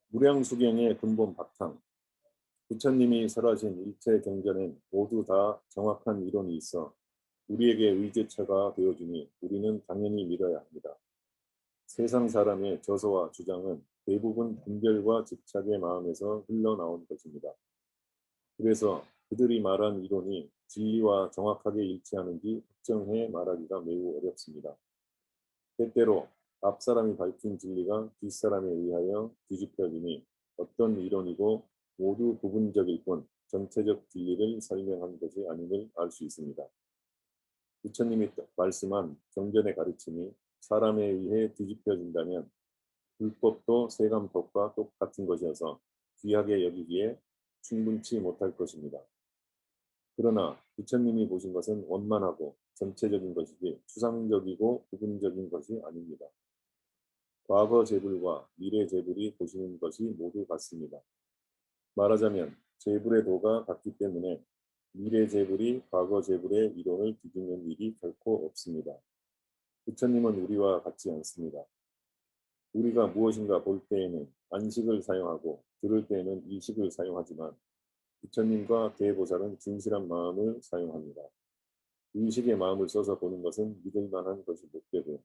무량수경의 근본 바탕, 부처님이 설하신 일체 경전엔 모두 다 정확한 이론이 있어 우리에게 의제처가 되어주니 우리는 당연히 믿어야 합니다. 세상 사람의 저서와 주장은 대부분 분별과 집착의 마음에서 흘러나온 것입니다. 그래서 그들이 말한 이론이 진리와 정확하게 일치하는지 확정해 말하기가 매우 어렵습니다. 때때로 앞사람이 밝힌 진리가 뒷사람에 의하여 뒤집혀지니 어떤 이론이고 모두 부분적일 뿐 전체적 진리를 설명한 것이 아님을 알 수 있습니다. 부처님이 말씀한 경전의 가르침이 사람에 의해 뒤집혀진다면 불법도 세간법과 똑같은 것이어서 귀하게 여기기에 충분치 못할 것입니다. 그러나 부처님이 보신 것은 원만하고 전체적인 것이지 추상적이고 부분적인 것이 아닙니다. 과거 재불과 미래 재불이 보시는 것이 모두 같습니다. 말하자면 재불의 도가 같기 때문에 미래 재불이 과거 재불의 이론을 뒤집는 일이 결코 없습니다. 부처님은 우리와 같지 않습니다. 우리가 무엇인가 볼 때에는 안식을 사용하고 들을 때에는 이식을 사용하지만 부처님과 대보살은 진실한 마음을 사용합니다. 의식의 마음을 써서 보는 것은 믿을 만한 것이 못 되고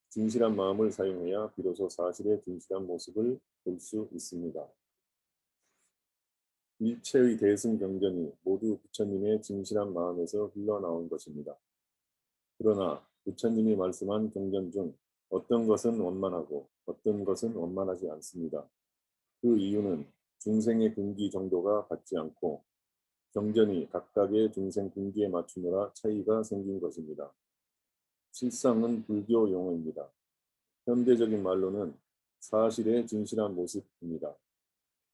진실한 마음을 사용해야 비로소 사실의 진실한 모습을 볼 수 있습니다. 일체의 대승경전이 모두 부처님의 진실한 마음에서 흘러나온 것입니다. 그러나 부처님이 말씀한 경전 중 어떤 것은 원만하고 어떤 것은 원만하지 않습니다. 그 이유는 중생의 근기 정도가 같지 않고 경전이 각각의 중생 근기에 맞추느라 차이가 생긴 것입니다. 실상은 불교 용어입니다. 현대적인 말로는 사실의 진실한 모습입니다.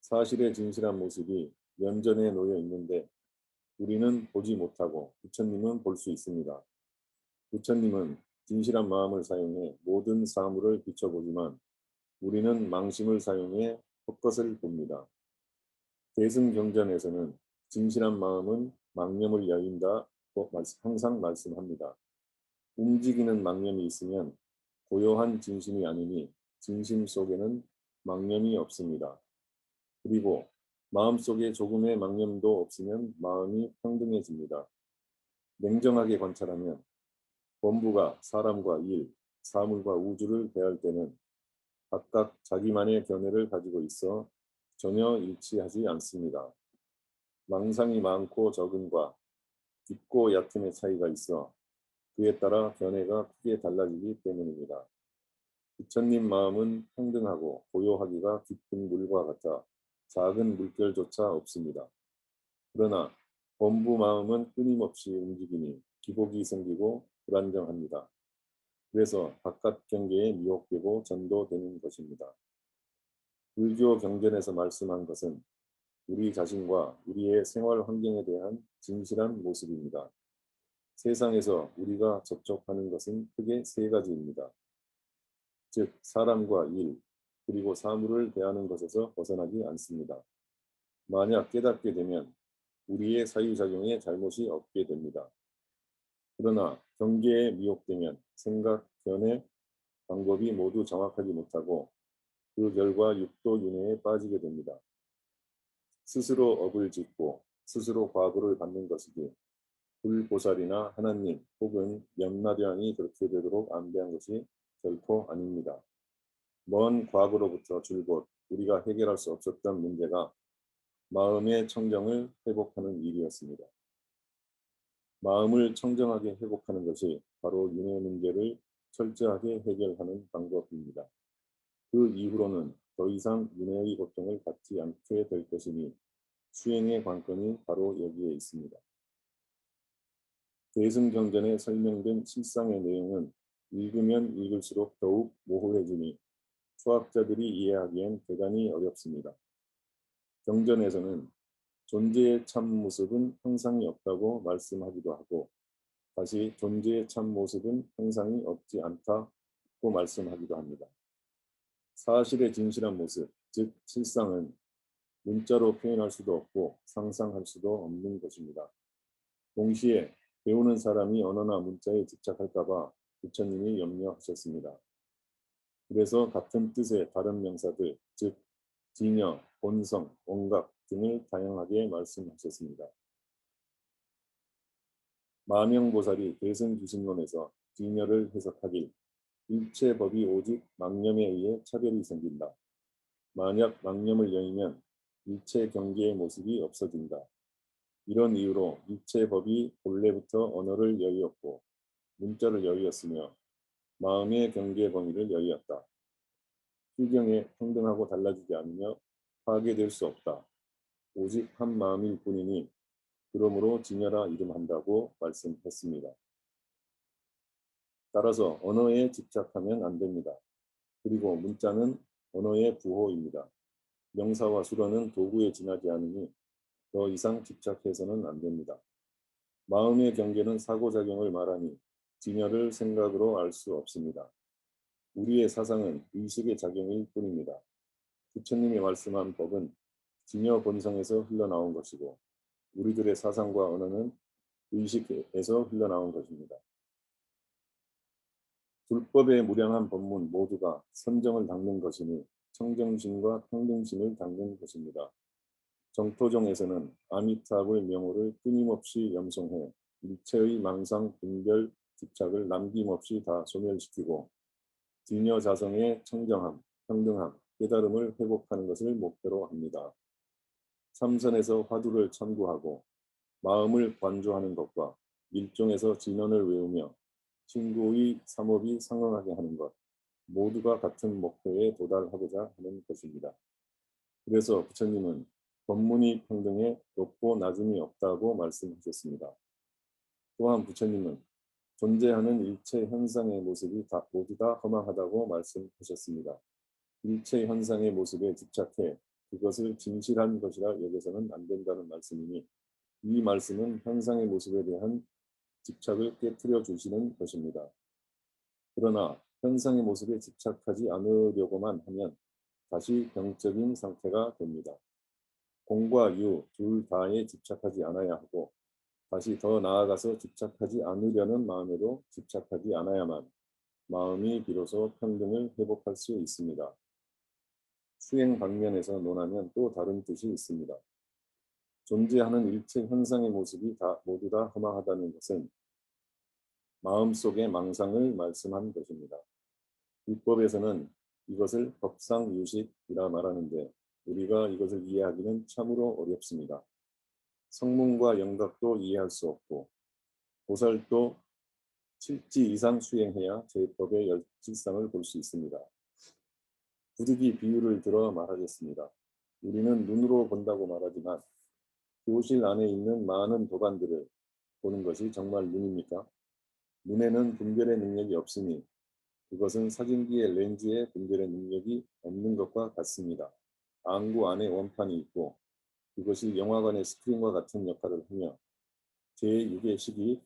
사실의 진실한 모습이 면전에 놓여 있는데 우리는 보지 못하고 부처님은 볼 수 있습니다. 부처님은 진실한 마음을 사용해 모든 사물을 비춰보지만 우리는 망심을 사용해 헛것을 봅니다. 대승경전에서는 진실한 마음은 망념을 여인다고 항상 말씀합니다. 움직이는 망념이 있으면 고요한 진심이 아니니 진심 속에는 망념이 없습니다. 그리고 마음속에 조금의 망념도 없으면 마음이 평등해집니다. 냉정하게 관찰하면 범부가 사람과 일, 사물과 우주를 대할 때는 각각 자기만의 견해를 가지고 있어 전혀 일치하지 않습니다. 망상이 많고 적음과 깊고 얕음의 차이가 있어 그에 따라 견해가 크게 달라지기 때문입니다. 부처님 마음은 평등하고 고요하기가 깊은 물과 같아 작은 물결조차 없습니다. 그러나 범부 마음은 끊임없이 움직이니 기복이 생기고 불안정합니다. 그래서 바깥 경계에 미혹되고 전도되는 것입니다. 불교 경전에서 말씀한 것은 우리 자신과 우리의 생활 환경에 대한 진실한 모습입니다. 세상에서 우리가 접촉하는 것은 크게 세 가지입니다. 즉, 사람과 일, 그리고 사물을 대하는 것에서 벗어나지 않습니다. 만약 깨닫게 되면 우리의 사유작용에 잘못이 없게 됩니다. 그러나 경계에 미혹되면 생각, 견해, 방법이 모두 정확하지 못하고 그 결과 육도 윤회에 빠지게 됩니다. 스스로 업을 짓고 스스로 과보를 받는 것이지 불보살이나 하나님 혹은 염라대왕이 그렇게 되도록 안배한 것이 결코 아닙니다. 먼 과거로부터 줄곧 우리가 해결할 수 없었던 문제가 마음의 청정을 회복하는 일이었습니다. 마음을 청정하게 회복하는 것이 바로 윤회 문제를 철저하게 해결하는 방법입니다. 그 이후로는 더 이상 윤회의 고통을 받지 않게 될 것이니 수행의 관건이 바로 여기에 있습니다. 대승경전에 설명된 실상의 내용은 읽으면 읽을수록 더욱 모호해지니 수학자들이 이해하기엔 대단히 어렵습니다. 경전에서는 존재의 참 모습은 형상이 없다고 말씀하기도 하고 다시 존재의 참 모습은 형상이 없지 않다고 말씀하기도 합니다. 사실의 진실한 모습, 즉 실상은 문자로 표현할 수도 없고 상상할 수도 없는 것입니다. 동시에 배우는 사람이 언어나 문자에 집착할까 봐 부처님이 염려하셨습니다. 그래서 같은 뜻의 다른 명사들, 즉 진여, 본성, 원각 등을 다양하게 말씀하셨습니다. 마명보살이 대승기신론에서 진여를 해석하길 일체 법이 오직 망념에 의해 차별이 생긴다. 만약 망념을 여의면 일체 경계의 모습이 없어진다. 이런 이유로 일체 법이 본래부터 언어를 여의었고 문자를 여의었으며 마음의 경계 범위를 여의었다. 실경에 평등하고 달라지지 않으며 파괴될 수 없다. 오직 한 마음일 뿐이니 그러므로 진여라 이름한다고 말씀했습니다. 따라서 언어에 집착하면 안 됩니다. 그리고 문자는 언어의 부호입니다. 명사와 수어는 도구에 지나지 않으니 더 이상 집착해서는 안 됩니다. 마음의 경계는 사고작용을 말하니 진여를 생각으로 알 수 없습니다. 우리의 사상은 의식의 작용일 뿐입니다. 부처님이 말씀한 법은 진여 본성에서 흘러나온 것이고 우리들의 사상과 언어는 의식에서 흘러나온 것입니다. 불법의 무량한 법문 모두가 선정을 닦는 것이니 청정심과 평등심을 닦는 것입니다. 정토종에서는 아미타불의 명호를 끊임없이 염송해 일체의 망상, 분별, 집착을 남김없이 다 소멸시키고 진여 자성의 청정함, 평등함, 깨달음을 회복하는 것을 목표로 합니다. 참선에서 화두를 참고하고 마음을 관조하는 것과 밀종에서 진언을 외우며 친구의 삼업이 상응하게 하는 것 모두가 같은 목표에 도달하고자 하는 것입니다. 그래서 부처님은 법문이 평등해 높고 낮음이 없다고 말씀하셨습니다. 또한 부처님은 존재하는 일체 현상의 모습이 모두 다 허망하다고 말씀하셨습니다. 일체 현상의 모습에 집착해 그것을 진실한 것이라 여겨서는 안 된다는 말씀이니 이 말씀은 현상의 모습에 대한 집착을 깨뜨려 주시는 것입니다. 그러나 현상의 모습에 집착하지 않으려고만 하면 다시 병적인 상태가 됩니다. 공과 유 둘 다에 집착하지 않아야 하고 다시 더 나아가서 집착하지 않으려는 마음에도 집착하지 않아야만 마음이 비로소 평등을 회복할 수 있습니다. 수행 방면에서 논하면 또 다른 뜻이 있습니다. 존재하는 일체 현상의 모습이 모두 다 허망하다는 것은 마음속의 망상을 말씀한 것입니다. 율법에서는 이것을 법상유식이라 말하는데 우리가 이것을 이해하기는 참으로 어렵습니다. 성문과 영각도 이해할 수 없고 보살도 7지 이상 수행해야 제법의 열질상을 볼 수 있습니다. 부득이 비유를 들어 말하겠습니다. 우리는 눈으로 본다고 말하지만 교실 안에 있는 많은 도반들을 보는 것이 정말 눈입니까? 눈에는 분별의 능력이 없으니 그것은 사진기의 렌즈에 분별의 능력이 없는 것과 같습니다. 안구 안에 원판이 있고 그것이 영화관의 스크린과 같은 역할을 하며 제6의 식이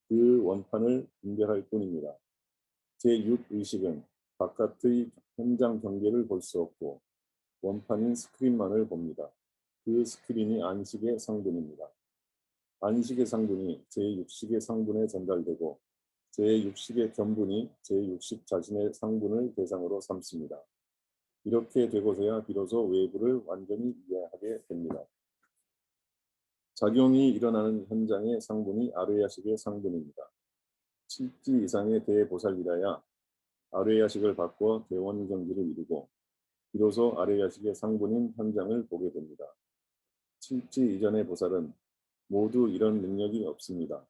그 원판을 분별할 뿐입니다. 제6의식은 바깥의 현장 경계를 볼 수 없고 원판인 스크린만을 봅니다. 그 스크린이 안식의 성분입니다. 안식의 성분이 제6식의 성분에 전달되고 제6식의 견분이 제6식 자신의 성분을 대상으로 삼습니다. 이렇게 되고서야 비로소 외부를 완전히 이해하게 됩니다. 작용이 일어나는 현장의 성분이 아르야식의 성분입니다. 7지 이상의 대보살이라야 아르야식을 바꿔 대원경지를 이루고 비로소 아르야식의 성분인 현장을 보게 됩니다. 7지 이전의 보살은 모두 이런 능력이 없습니다.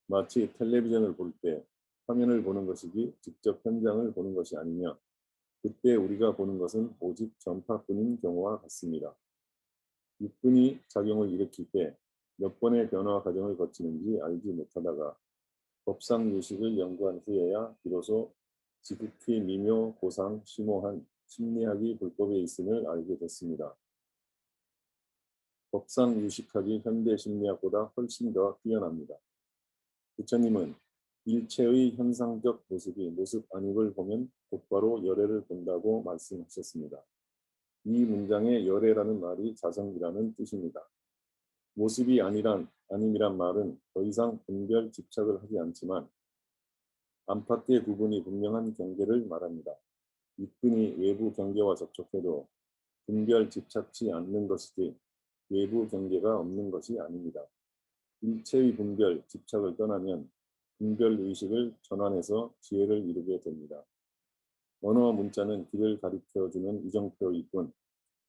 마치 텔레비전을 볼 때 화면을 보는 것이지 직접 현장을 보는 것이 아니며 그때 우리가 보는 것은 오직 전파뿐인 경우와 같습니다. 육군이 작용을 일으킬 때 몇 번의 변화 과정을 거치는지 알지 못하다가 법상 유식을 연구한 후에야 비로소 지극히 미묘, 고상, 심오한 심리학이 불법에 있음을 알게 됐습니다. 법상 유식학이 현대 심리학보다 훨씬 더 뛰어납니다. 부처님은 일체의 현상적 모습이 모습 아님을 보면 곧바로 열애를 본다고 말씀하셨습니다. 이 문장의 열애라는 말이 자성이라는 뜻입니다. 모습이 아님이란 말은 더 이상 분별 집착을 하지 않지만 안팎의 구분이 분명한 경계를 말합니다. 육근이 외부 경계와 접촉해도 분별 집착치 않는 것이지 외부 경계가 없는 것이 아닙니다. 일체의 분별, 집착을 떠나면 분별 의식을 전환해서 지혜를 이루게 됩니다. 언어 문자는 길을 가리켜주는 이정표일 뿐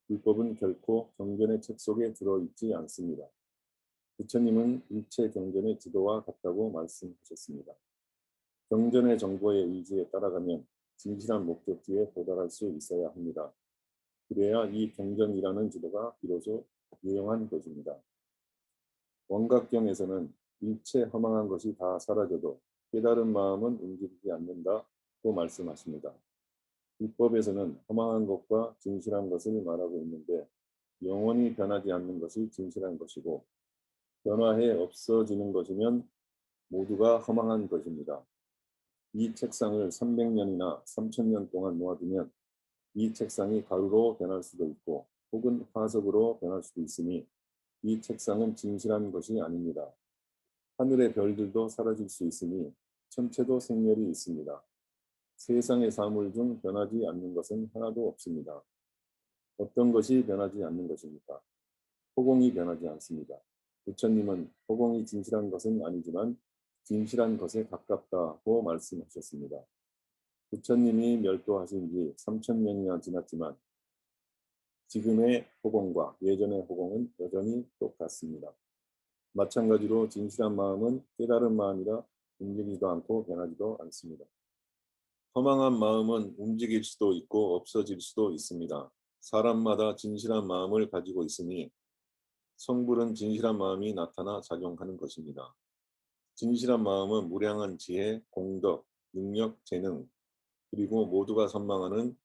율법은 결코 경전의 책 속에 들어있지 않습니다. 부처님은 일체 경전의 지도와 같다고 말씀하셨습니다. 경전의 정보의 의지에 따라가면 진실한 목적지에 도달할 수 있어야 합니다. 그래야 이 경전이라는 지도가 비로소 유용한 것입니다. 원각경에서는 일체 허망한 것이 다 사라져도 깨달은 마음은 움직이지 않는다고 말씀하십니다. 율법에서는 허망한 것과 진실한 것을 말하고 있는데 영원히 변하지 않는 것이 진실한 것이고 변화해 없어지는 것이면 모두가 허망한 것입니다. 이 책상을 300년이나 3000년 동안 모아두면 이 책상이 가루로 변할 수도 있고 혹은 화석으로 변할 수도 있으니 이 책상은 진실한 것이 아닙니다. 하늘의 별들도 사라질 수 있으니 천체도 생멸이 있습니다. 세상의 사물 중 변하지 않는 것은 하나도 없습니다. 어떤 것이 변하지 않는 것입니까? 허공이 변하지 않습니다. 부처님은 허공이 진실한 것은 아니지만 진실한 것에 가깝다고 말씀하셨습니다. 부처님이 멸도하신 지 3000년이나 지났지만 지금의 허공과 예전의 허공은 여전히 똑같습니다. 마찬가지로 진실한 마음은 깨달은 마음이라 움직이지도 않고 변하지도 않습니다. 허망한 마음은 움직일 수도 있고 없어질 수도 있습니다. 사람마다 진실한 마음을 가지고 있으니 성불은 진실한 마음이 나타나 작용하는 것입니다. 진실한 마음은 무량한 지혜, 공덕, 능력, 재능, 그리고 모두가 선망하는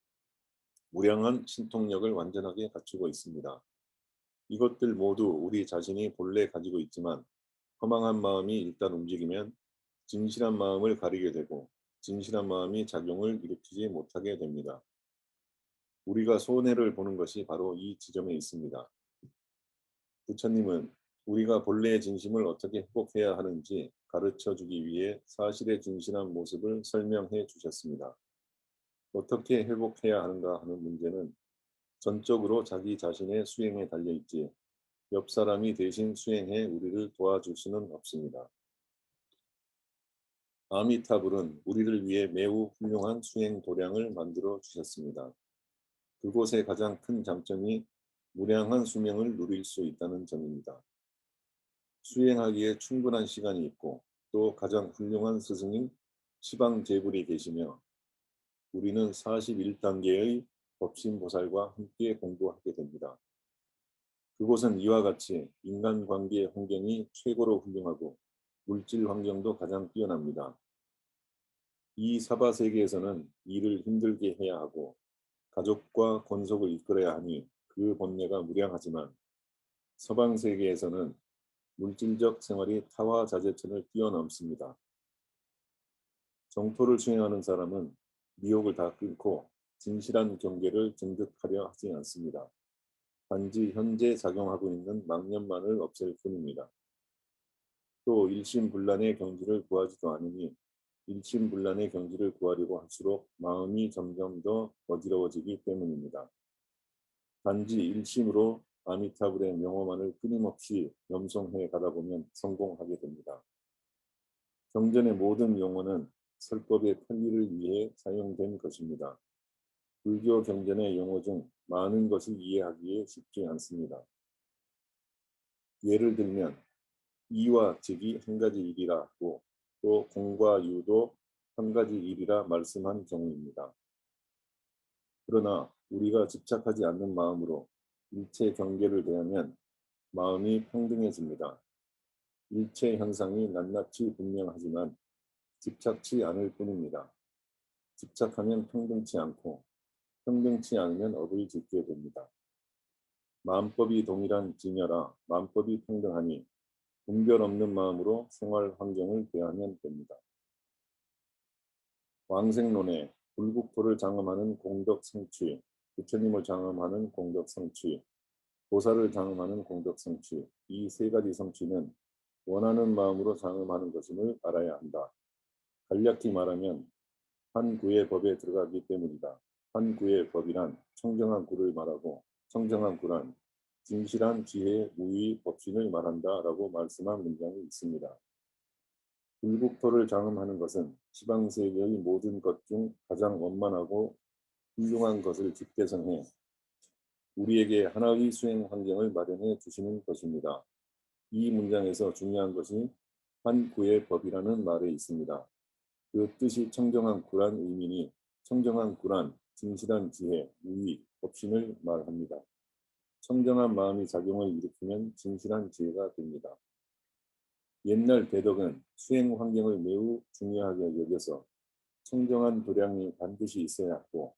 무량한 신통력을 완전하게 갖추고 있습니다. 이것들 모두 우리 자신이 본래 가지고 있지만 허망한 마음이 일단 움직이면 진실한 마음을 가리게 되고 진실한 마음이 작용을 일으키지 못하게 됩니다. 우리가 손해를 보는 것이 바로 이 지점에 있습니다. 부처님은 우리가 본래의 진심을 어떻게 회복해야 하는지 가르쳐 주기 위해 사실의 진실한 모습을 설명해 주셨습니다. 어떻게 회복해야 하는가 하는 문제는 전적으로 자기 자신의 수행에 달려있지 옆 사람이 대신 수행해 우리를 도와줄 수는 없습니다. 아미타불은 우리를 위해 매우 훌륭한 수행 도량을 만들어 주셨습니다. 그곳의 가장 큰 장점이 무량한 수명을 누릴 수 있다는 점입니다. 수행하기에 충분한 시간이 있고 또 가장 훌륭한 스승인 시방제불이 계시며 우리는 41단계의 법신보살과 함께 공부하게 됩니다. 그곳은 이와 같이 인간관계의 환경이 최고로 훌륭하고 물질 환경도 가장 뛰어납니다. 이 사바세계에서는 일을 힘들게 해야 하고 가족과 권속을 이끌어야 하니 그 번뇌가 무량하지만 서방세계에서는 물질적 생활이 타화 자제천을 뛰어넘습니다. 정토를 수행하는 사람은 미혹을 다 끊고 진실한 경계를 증득하려 하지 않습니다. 단지 현재 작용하고 있는 망념만을 없앨 뿐입니다. 또 일심불란의 경지를 구하지도 않으니 일심불란의 경지를 구하려고 할수록 마음이 점점 더 어지러워지기 때문입니다. 단지 일심으로 아미타불의 명호만을 끊임없이 염송해 가다 보면 성공하게 됩니다. 경전의 모든 용어는 설법의 편리를 위해 사용된 것입니다. 불교 경전의 용어 중 많은 것을 이해하기에 쉽지 않습니다. 예를 들면 이와 즉이 한 가지 일이라고 또 공과 유도 한 가지 일이라 말씀한 경우입니다. 그러나 우리가 집착하지 않는 마음으로 일체 경계를 대하면 마음이 평등해집니다. 일체 현상이 낱낱이 분명하지만 집착치 않을 뿐입니다. 집착하면 평등치 않고 평등치 않으면 업을 짓게 됩니다. 만법이 동일한 진여라 만법이 평등하니 분별 없는 마음으로 생활 환경을 대하면 됩니다. 왕생론에 불국토를 장엄하는 공덕 성취, 부처님을 장엄하는 공덕 성취, 보살을 장엄하는 공덕 성취, 이 세 가지 성취는 원하는 마음으로 장엄하는 것임을 알아야 한다. 간략히 말하면 한 구의 법에 들어가기 때문이다. 한 구의 법이란 청정한 구를 말하고 청정한 불안, 진실한 지혜, 무의, 법신을 말한다라고 말씀한 문장이 있습니다. 불국토를 장엄하는 것은 지방세계의 모든 것 중 가장 원만하고 훌륭한 것을 집대성해 우리에게 하나의 수행 환경을 마련해 주시는 것입니다. 이 문장에서 중요한 것이 한 구의 법이라는 말에 있습니다. 그 뜻이 청정한 구란 의미니 청정한 구란, 진실한 지혜, 무의, 법신을 말합니다. 청정한 마음이 작용을 일으키면 진실한 지혜가 됩니다. 옛날 대덕은 수행 환경을 매우 중요하게 여겨서 청정한 도량이 반드시 있어야 하고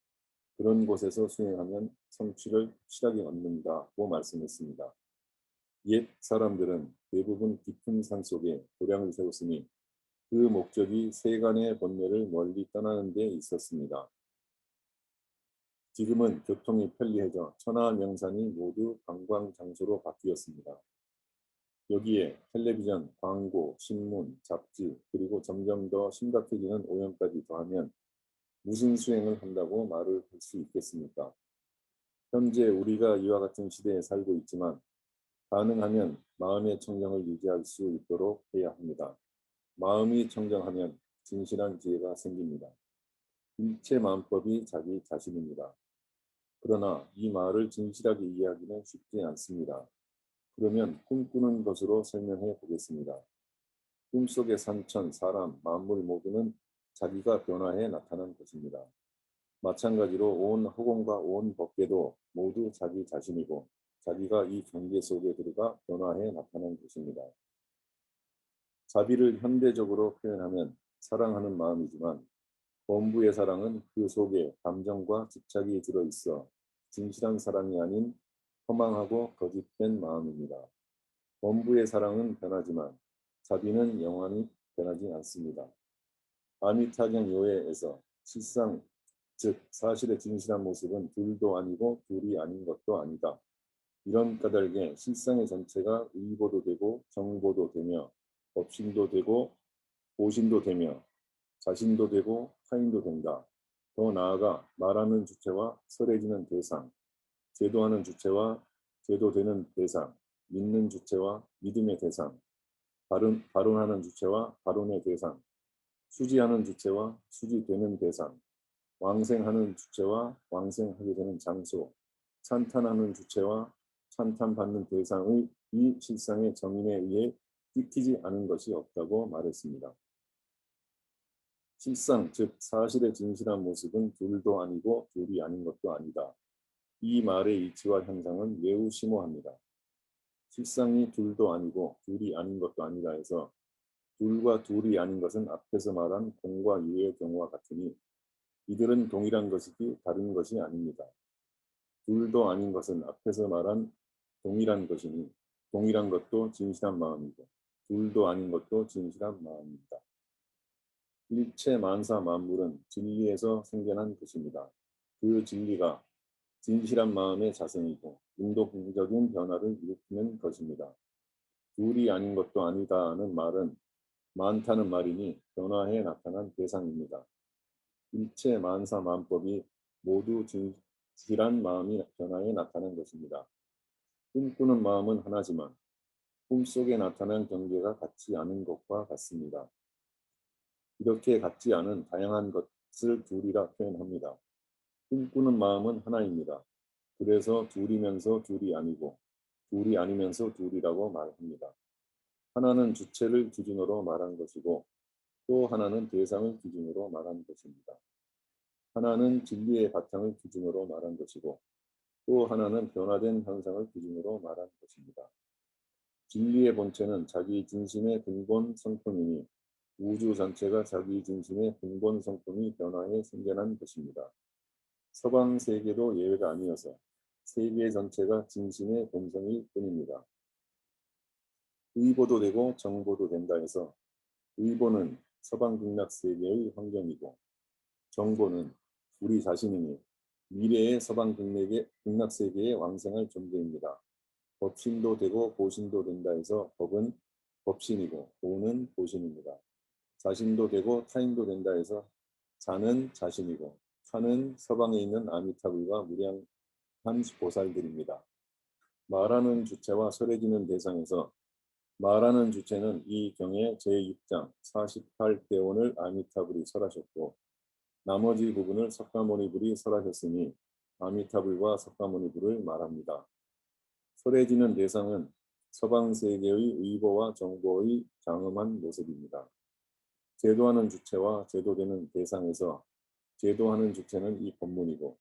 그런 곳에서 수행하면 성취를 확실하게 얻는다고 말씀했습니다. 옛 사람들은 대부분 깊은 산속에 도량을 세웠으니 그 목적이 세간의 번뇌를 멀리 떠나는 데 있었습니다. 지금은 교통이 편리해져 천하명산이 모두 관광 장소로 바뀌었습니다. 여기에 텔레비전, 광고, 신문, 잡지, 그리고 점점 더 심각해지는 오염까지 더하면 무슨 수행을 한다고 말을 할 수 있겠습니까? 현재 우리가 이와 같은 시대에 살고 있지만 가능하면 마음의 청정을 유지할 수 있도록 해야 합니다. 마음이 청정하면 진실한 지혜가 생깁니다. 일체 마음법이 자기 자신입니다. 그러나 이 말을 진실하게 이해하기는 쉽지 않습니다. 그러면 꿈꾸는 것으로 설명해 보겠습니다. 꿈속의 산천, 사람, 만물 모두는 자기가 변화해 나타난 것입니다. 마찬가지로 온 허공과 온 법계도 모두 자기 자신이고 자기가 이 경계 속에 들어가 변화해 나타난 것입니다. 자비를 현대적으로 표현하면 사랑하는 마음이지만 본부의 사랑은 그 속에 감정과 집착이 들어있어 진실한 사랑이 아닌 허망하고 거짓된 마음입니다. 본부의 사랑은 변하지만 자비는 영원히 변하지 않습니다. 아미타경 요해에서 실상 즉 사실의 진실한 모습은 둘도 아니고 둘이 아닌 것도 아니다. 이런 까닭에 실상의 전체가 의보도 되고 정보도 되며 법신도 되고 보신도 되며 자신도 되고 타인도 된다. 더 나아가 말하는 주체와 설해지는 대상, 제도하는 주체와 제도되는 대상, 믿는 주체와 믿음의 대상, 발언하는 주체와 발언의 대상, 수지하는 주체와 수지되는 대상, 왕생하는 주체와 왕생하게 되는 장소, 찬탄하는 주체와 찬탄받는 대상의 이 실상의 정인에 의해 찍히지 않은 것이 없다고 말했습니다. 실상, 즉 사실의 진실한 모습은 둘도 아니고 둘이 아닌 것도 아니다. 이 말의 이치와 현상은 매우 심오합니다. 실상이 둘도 아니고 둘이 아닌 것도 아니다 해서 둘과 둘이 아닌 것은 앞에서 말한 공과 유의 경우와 같으니 이들은 동일한 것이지 다른 것이 아닙니다. 둘도 아닌 것은 앞에서 말한 동일한 것이니 동일한 것도 진실한 마음이고 둘도 아닌 것도 진실한 마음입니다. 일체 만사 만물은 진리에서 생겨난 것입니다. 그 진리가 진실한 마음의 자성이고 운동적인 변화를 일으키는 것입니다. 둘이 아닌 것도 아니다는 말은 많다는 말이니 변화해 나타난 대상입니다. 일체 만사 만법이 모두 진실한 마음이 변화해 나타난 것입니다. 꿈꾸는 마음은 하나지만 꿈속에 나타난 경계가 같지 않은 것과 같습니다. 이렇게 같지 않은 다양한 것을 둘이라 표현합니다. 꿈꾸는 마음은 하나입니다. 그래서 둘이면서 둘이 아니고 둘이 아니면서 둘이라고 말합니다. 하나는 주체를 기준으로 말한 것이고 또 하나는 대상을 기준으로 말한 것입니다. 하나는 진리의 바탕을 기준으로 말한 것이고 또 하나는 변화된 현상을 기준으로 말한 것입니다. 진리의 본체는 자기 진심의 근본 성품이니 우주 전체가 자기 진심의 근본 성품이 변화해 생겨난 것입니다. 서방 세계도 예외가 아니어서 세계 전체가 진심의 본성일 뿐입니다. 의보도 되고 정보도 된다 해서 의보는 서방 극락 세계의 환경이고 정보는 우리 자신이니 미래의 서방 극락 세계의 왕생할 존재입니다. 법신도 되고 보신도 된다 해서 법은 법신이고 보는 보신입니다. 자신도 되고 타인도 된다 해서 자는 자신이고 타는 서방에 있는 아미타불과 보살들입니다. 말하는 주체와 설해지는 대상에서 말하는 주체는 이 경의 제6장 48대원을 아미타불이 설하셨고 나머지 부분을 석가모니불이 설하셨으니 아미타불과 석가모니불을 말합니다. 설해지는 대상은 서방세계의 의보와 정보의 장엄한 모습입니다. 제도하는 주체와 제도되는 대상에서 제도하는 주체는 이 법문이고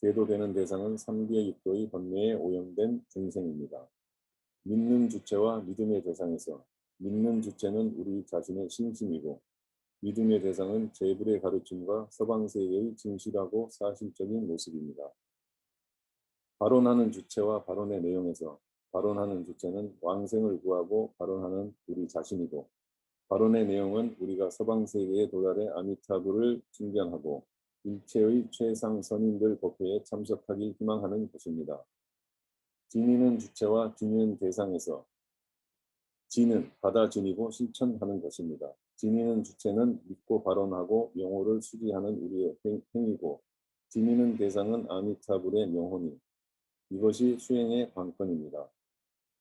제도되는 대상은 3계 6도의 번뇌에 오염된 중생입니다. 믿는 주체와 믿음의 대상에서 믿는 주체는 우리 자신의 신심이고 믿음의 대상은 제불의 가르침과 서방세계의 진실하고 사실적인 모습입니다. 발언하는 주체와 발언의 내용에서 발언하는 주체는 왕생을 구하고 발언하는 우리 자신이고 발언의 내용은 우리가 서방세계에 도달해 아미타불을 증견하고 일체의 최상 선인들 법회에 참석하길 희망하는 것입니다. 지니는 주체와 지니는 대상에서 지는 받아들이고 실천하는 것입니다. 지니는 주체는 믿고 발언하고 명호를 수지하는 우리의 행위고 지니는 대상은 아미타불의 명호니 이것이 수행의 관건입니다.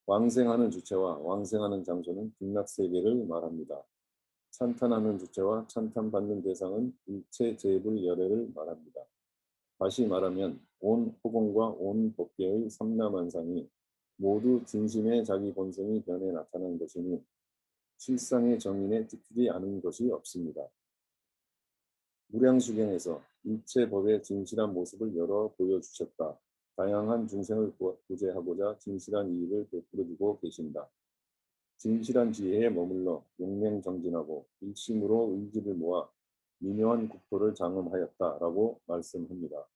왕생하는 주체와 왕생하는 장소는 극락세계를 말합니다. 찬탄하는 주체와 찬탄받는 대상은 일체 제불 열애를 말합니다. 다시 말하면 온 호공과 온 법계의 삼라만상이 모두 진심의 자기 본성이 변해 나타난 것이니 실상의 정인에 찍히지 않은 것이 없습니다. 무량수경에서 일체 법의 진실한 모습을 열어 보여주셨다. 다양한 중생을 구제하고자 진실한 이익을 베풀어주고 계신다. 진실한 지혜에 머물러 용맹정진하고 일심으로 의지를 모아 미묘한 국토를 장엄하였다라고 말씀합니다.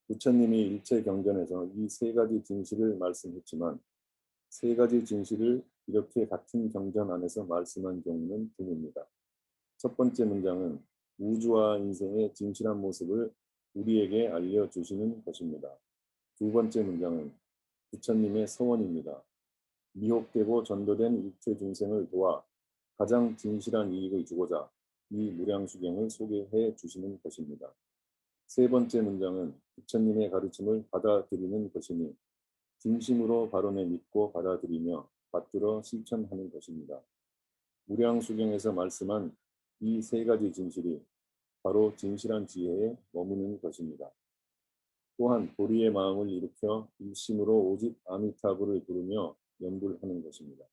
부처님이 일체 경전에서 이 세 가지 진실을 말씀했지만 세 가지 진실을 이렇게 같은 경전 안에서 말씀한 경우는 드뭅니다. 첫 번째 문장은 우주와 인생의 진실한 모습을 우리에게 알려주시는 것입니다. 두 번째 문장은 부처님의 서원입니다. 미혹되고 전도된 일체 중생을 도와 가장 진실한 이익을 주고자 이 무량수경을 소개해 주시는 것입니다. 세 번째 문장은 부처님의 가르침을 받아들이는 것이니 진심으로 발언에 믿고 받아들이며 받들어 실천하는 것입니다. 무량수경에서 말씀한 이 세 가지 진실이 바로 진실한 지혜에 머무는 것입니다. 또한 도리의 마음을 일으켜 일심으로 오직 아미타불을 부르며 연불하는 것입니다.